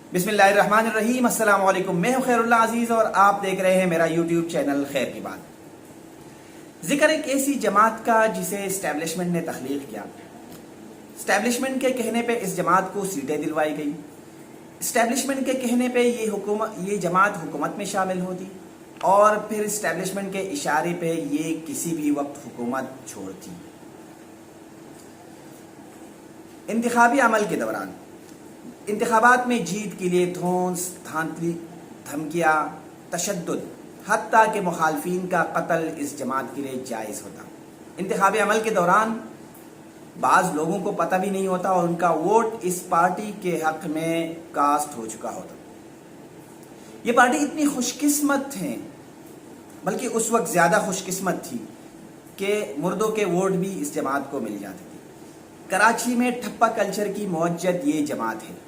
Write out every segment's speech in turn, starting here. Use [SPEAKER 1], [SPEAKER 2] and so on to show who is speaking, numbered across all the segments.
[SPEAKER 1] बिस्मिल्लाहिर्रहमानिर्रहीम। अस्सलाम वालेकुम। मैं हूं खैरुल्लाह अजीज और आप देख रहे हैं मेरा यूट्यूब चैनल खैर की बात। जिक्र एक ऐसी जमात का जिसे इस्टेब्लिशमेंट ने तख्लीक किया। इस्टेब्लिशमेंट के कहने पे इस जमात को सीटें दिलवाई गई। इस्टेब्लिशमेंट के कहने पे ये जमात हुकूमत में शामिल होती और फिर इस्टेब्लिशमेंट के इशारे पे ये किसी भी वक्त हुकूमत छोड़ती। इंतखाबी अमल के दौरान इंतखाबात में जीत के लिए धौंस, धांधली, धमकियाँ, तशद्दुद, हत्ता के मुखालफिन का कत्ल इस जमात के लिए जायज़ होता। इंतखाबी अमल के दौरान बाज़ लोगों को पता भी नहीं होता और उनका वोट इस पार्टी के हक में कास्ट हो चुका होता। ये पार्टी इतनी खुशकिस्मत है, बल्कि उस वक्त ज़्यादा खुशकिस्मत थी कि मुर्दों के वोट भी इस जमात को मिल जाते थे। कराची में ठप्पा कल्चर की मुअज्जद ये जमात है।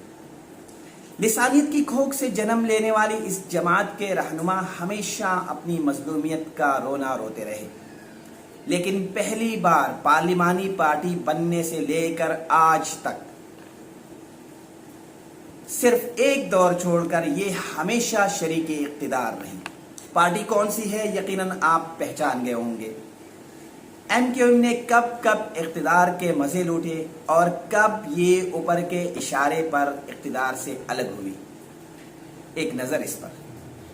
[SPEAKER 1] लिसानियत की खोख से जन्म लेने वाली इस जमात के रहनुमा हमेशा अपनी मजलूमियत का रोना रोते रहे, लेकिन पहली बार पार्लिमानी पार्टी बनने से लेकर आज तक सिर्फ एक दौर छोड़कर ये हमेशा शरीके इक़्तिदार रही। पार्टी कौन सी है यकीनन आप पहचान गए होंगे। MQM ने कब कब इक़्तिदार के मज़े लूटे और कब ये ऊपर के इशारे पर इक़्तिदार से अलग हुई। एक नज़र इस पर।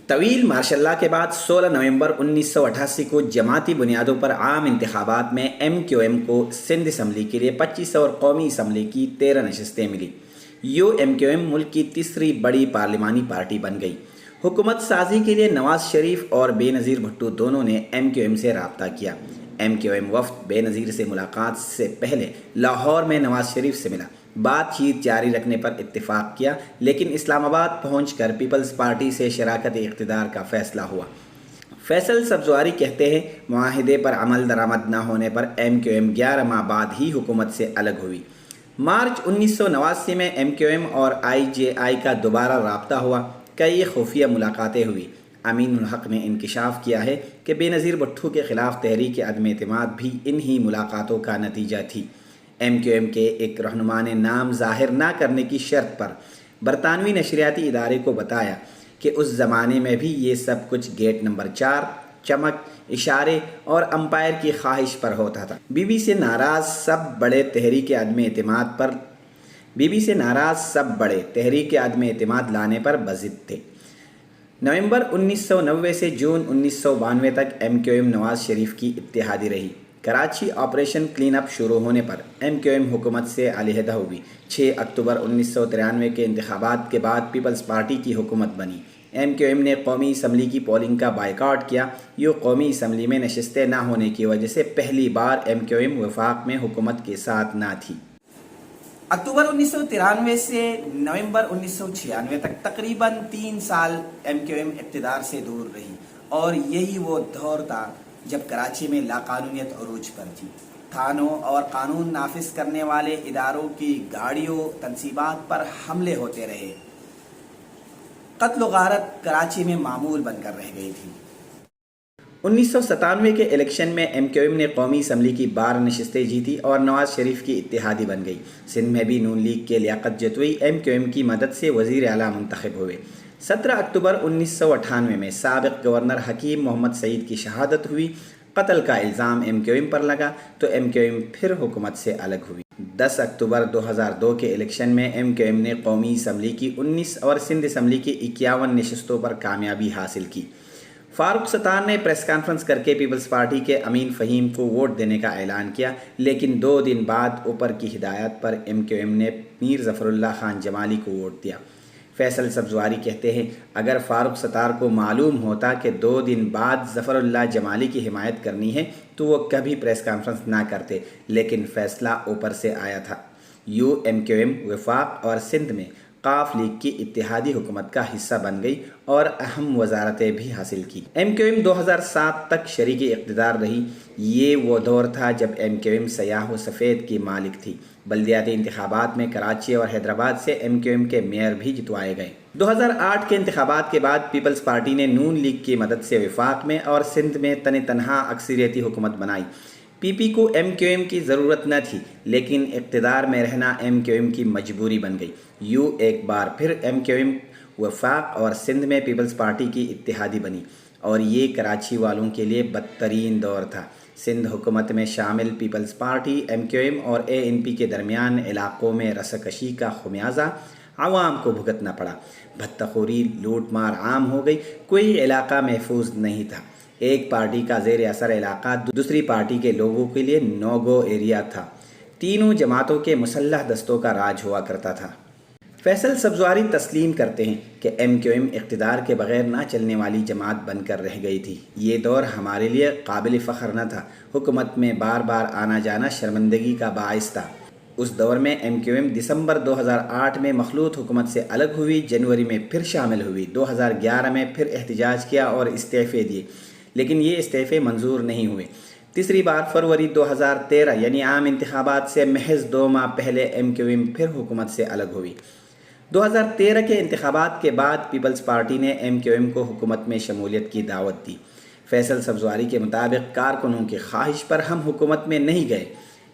[SPEAKER 2] तवील मार्शल्ला के बाद 16 नवंबर 1988 को जमाती बुनियादों पर आम इंतखाबात में MQM को सिंध असम्बली के लिए 25 और कौमी असम्बली की 13 नशस्तें मिली। MQM मुल्क की तीसरी बड़ी पार्लिमानी पार्टी बन गई। हुकूमत साजी के लिए नवाज शरीफ और बेनज़ीर भुट्टो दोनों ने MQM से रब्ता किया। MQM वफ़द बेनज़ीर से मुलाकात से पहले लाहौर में नवाज शरीफ से मिला, बातचीत जारी रखने पर इत्तेफाक किया, लेकिन इस्लामाबाद पहुंचकर पीपल्स पार्टी से शराकत इक़्तिदार का फैसला हुआ। फैसल सब्ज़वारी कहते हैं, मुआहिदे पर अमल दरामद न होने पर MQM 11 माह बाद ही हुकूमत से अलग हुई। मार्च 1989 में MQM और IJI का दोबारा रब्ता हुआ। कई खुफिया मुलाकातें हुई। अमीन उल हक ने इंकिशाफ किया है कि बेनज़ीर भुट्टो के ख़िलाफ़ तहरीक अदम एतमाद भी इन्हीं मुलाकातों का नतीजा थी। MQM के एक रहनुमा ने नाम ज़ाहिर ना करने की शर्त पर बरतानवी नशरियाती इदारे को बताया कि उस ज़माने में भी ये सब कुछ गेट नंबर 4, चमक, इशारे और अंपायर की ख्वाहिश पर होता था। बीबी से नाराज़ सब बड़े तहरीक अदम एतमाद लाने पर बज़िद थे। नवंबर 1990 से जून 1992 तक MQM नवाज शरीफ की इत्तेहादी रही। कराची ऑपरेशन क्लीन अप शुरू होने पर MQM हुकूमत से अलहदा हुई। 6 अक्टूबर 1993 के इंतखाबात के बाद पीपल्स पार्टी की हुकूमत बनी। MQM ने कौमी असम्बली की पोलिंग का बाइकआउट किया। ये कौमी असम्बली में नशस्तें ना होने की वजह से पहली बार MQM वफाक में हुकूमत के साथ ना थी।
[SPEAKER 1] अक्टूबर 1993 से नवंबर 1996 तक तकरीबन 3 साल MQM इक़्तिदार से दूर रही और यही वो दौर था जब कराची में लाकानूनियत अरूज पर थी। थानों और कानून नाफिज करने वाले इदारों की गाड़ियों, तनसीबात पर हमले होते रहे। कत्ल गारत कराची में मामूल बनकर रह गई थी।
[SPEAKER 2] 1997 के इलेक्शन में MQM ने कौमी असम्बली की 12 नशस्तें जीती और नवाज शरीफ की इत्तेहादी बन गई। सिंध में भी नून लीग के लियाकत जतोई MQM की मदद से वज़ीर आला मुंतखब हुए। 17 अक्टूबर 1998 में साबिक़ गवर्नर हकीम मोहम्मद सईद की शहादत हुई। कत्ल का इल्ज़ाम MQM पर लगा तो MQM फिर हुकूमत से अलग हुई। 10 अक्टूबर 2002 के इलेक्शन में MQM ने कौमी असम्बली की 19 और सिंध असम्बली की 51 नशस्तों पर कामयाबी हासिल की। फारूक सत्तार ने प्रेस कॉन्फ्रेंस करके पीपल्स पार्टी के अमीन फ़हीम को वोट देने का ऐलान किया, लेकिन 2 दिन बाद ऊपर की हिदायत पर MQM ने मीर ज़फ़रुल्लाह खान जमाली को वोट दिया। फैसल सब्ज़वारी कहते हैं, अगर फारूक सत्तार को मालूम होता कि 2 दिन बाद ज़फ़रुल्लाह जमाली की हिमायत करनी है तो वो कभी प्रेस कॉन्फ्रेंस ना करते, लेकिन फ़ैसला ऊपर से आया था। MQM वफाक और सिंध में काफ लीग की इत्तेहादी हुकूमत का हिस्सा बन गई और अहम वजारतें भी हासिल की। MQM 2007 तक शरीकी इक़्तिदार रही। ये वो दौर था जब MQM सयाह व सफ़ेद की मालिक थी। बल्दियाती इंतखाबात में कराची और हैदराबाद से MQM के मेयर भी जितवाए गए। 2008 के इंतखाबात के बाद पीपल्स पार्टी ने नून लीग की मदद से वफाक में और सिंध में तने तनहा अक्सरियती हुकूमत बनाई। پی کو MQM کی ضرورت نہ تھی، لیکن اقتدار میں رہنا MQM کی مجبوری بن گئی۔ ایک بار پھر MQM وفاق اور سندھ میں پیپلز پارٹی کی اتحادی بنی، اور یہ کراچی والوں کے لیے بدترین دور تھا۔ سندھ حکومت میں شامل پیپلز پارٹی، MQM اور ANP کے درمیان علاقوں میں رساکشی کا خمیازہ عوام کو بھگتنا پڑا۔ بھتخوری، لوٹ مار عام ہو گئی، کوئی علاقہ محفوظ نہیں تھا۔ ایک پارٹی کا زیر اثر علاقہ دوسری پارٹی کے لوگوں کے لیے نو گو ایریا تھا۔ تینوں جماعتوں کے مسلح دستوں کا راج ہوا کرتا تھا۔ فیصل سبزواری تسلیم کرتے ہیں کہ MQM اقتدار کے بغیر نہ چلنے والی جماعت بن کر رہ گئی تھی۔ یہ دور ہمارے لیے قابل فخر نہ تھا۔ حکومت میں بار بار آنا جانا شرمندگی کا باعث تھا۔ اس دور میں MQM دسمبر 2008 میں مخلوط حکومت سے الگ ہوئی، جنوری میں پھر شامل ہوئی، 2011 میں پھر احتجاج کیا اور استعفے دیے، لیکن یہ استعفے منظور نہیں ہوئے۔ تیسری بار فروری 2013 یعنی عام انتخابات سے محض 2 ماہ پہلے MQM پھر حکومت سے الگ ہوئی۔ 2013 کے انتخابات کے بعد پیپلز پارٹی نے MQM کو حکومت میں شمولیت کی دعوت دی۔ فیصل سبزواری کے مطابق کارکنوں کی خواہش پر ہم حکومت میں نہیں گئے،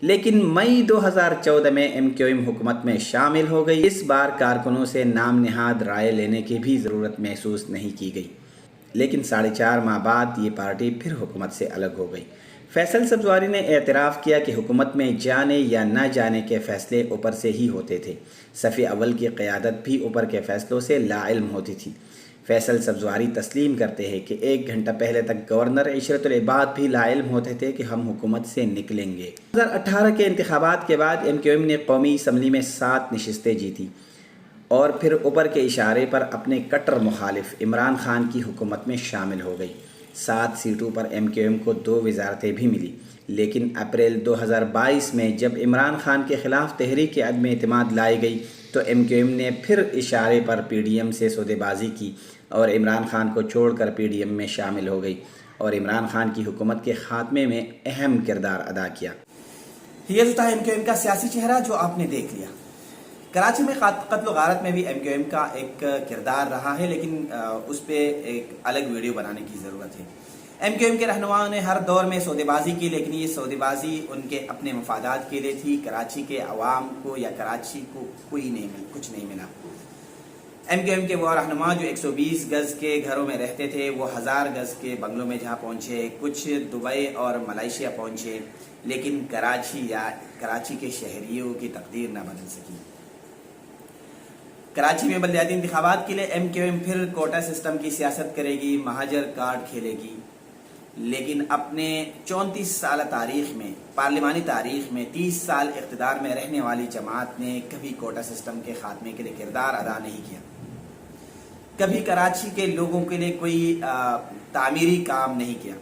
[SPEAKER 2] لیکن مئی 2014 میں MQM حکومت میں شامل ہو گئی۔ اس بار کارکنوں سے نام نہاد رائے لینے کی بھی ضرورت محسوس نہیں کی گئی، لیکن 4.5 ماہ بعد یہ پارٹی پھر حکومت سے الگ ہو گئی۔ فیصل سبزواری نے اعتراف کیا کہ حکومت میں جانے یا نہ جانے کے فیصلے اوپر سے ہی ہوتے تھے۔ صف اول کی قیادت بھی اوپر کے فیصلوں سے لا علم ہوتی تھی۔ فیصل سبزواری تسلیم کرتے ہیں کہ 1 گھنٹہ پہلے تک گورنر عشرت العباد بھی لا علم ہوتے تھے کہ ہم حکومت سے نکلیں گے۔ 2018 کے انتخابات کے بعد MQM نے قومی اسمبلی میں 7 نشستیں جیتی اور پھر اوپر کے اشارے پر اپنے کٹر مخالف عمران خان کی حکومت میں شامل ہو گئی۔ 7 سیٹوں پر MQM کو 2 وزارتیں بھی ملی، لیکن اپریل 2022 میں جب عمران خان کے خلاف تحریک عدم اعتماد لائی گئی تو MQM نے پھر اشارے پر PDM سے سودے بازی کی اور عمران خان کو چھوڑ کر PDM میں شامل ہو گئی اور عمران خان کی حکومت کے خاتمے میں اہم کردار ادا کیا۔
[SPEAKER 1] یہ تو تھا MQM کا سیاسی چہرہ جو آپ نے دیکھ لیا۔ کراچی میں قتل و غارت میں بھی MQM کا ایک کردار رہا ہے، لیکن اس پہ ایک الگ ویڈیو بنانے کی ضرورت ہے۔ MQM کے رہنماؤں نے ہر دور میں سودے بازی کی، لیکن یہ سودے بازی ان کے اپنے مفادات کے لیے تھی۔ کراچی کے عوام کو یا کراچی کو کچھ نہیں ملا۔ MQM کے وہ رہنما جو 120 گز کے گھروں میں رہتے تھے، وہ 1000 گز کے بنگلوں میں جہاں پہنچے، کچھ دبئی اور ملائیشیا پہنچے، لیکن کراچی کے شہریوں کی تقدیر نہ بدل سکی۔ کراچی میں بلدیاتی انتخابات کے لیے MQM پھر کوٹا سسٹم کی سیاست کرے گی، مہاجر کارڈ کھیلے گی، لیکن اپنے 34 سالہ تاریخ میں، پارلیمانی تاریخ میں 30 سال اقتدار میں رہنے والی جماعت نے کبھی کوٹا سسٹم کے خاتمے کے لیے کردار ادا نہیں کیا، کبھی کراچی کے لوگوں کے لیے کوئی تعمیری کام نہیں کیا۔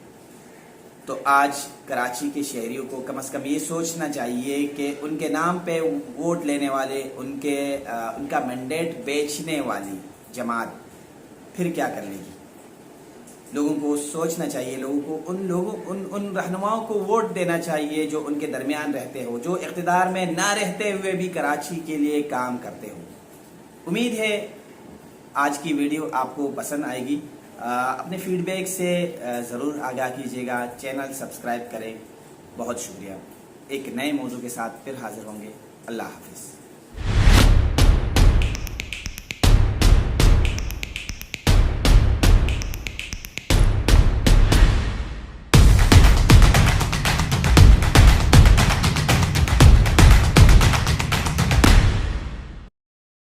[SPEAKER 1] تو آج کراچی کے شہریوں کو کم از کم یہ سوچنا چاہیے کہ ان کے نام پہ ووٹ لینے والے، ان کا مینڈیٹ بیچنے والی جماعت پھر کیا کر لے گی۔ لوگوں کو سوچنا چاہیے، لوگوں کو ان رہنماؤں کو ووٹ دینا چاہیے جو ان کے درمیان رہتے ہو، جو اقتدار میں نہ رہتے ہوئے بھی کراچی کے لیے کام کرتے ہو۔ امید ہے آج کی ویڈیو آپ کو پسند آئے گی۔ اپنے فیڈ بیک سے ضرور آگاہ کیجیے گا، چینل سبسکرائب کریں۔ بہت شکریہ۔ ایک نئے موضوع کے ساتھ پھر حاضر ہوں گے۔ اللہ حافظ۔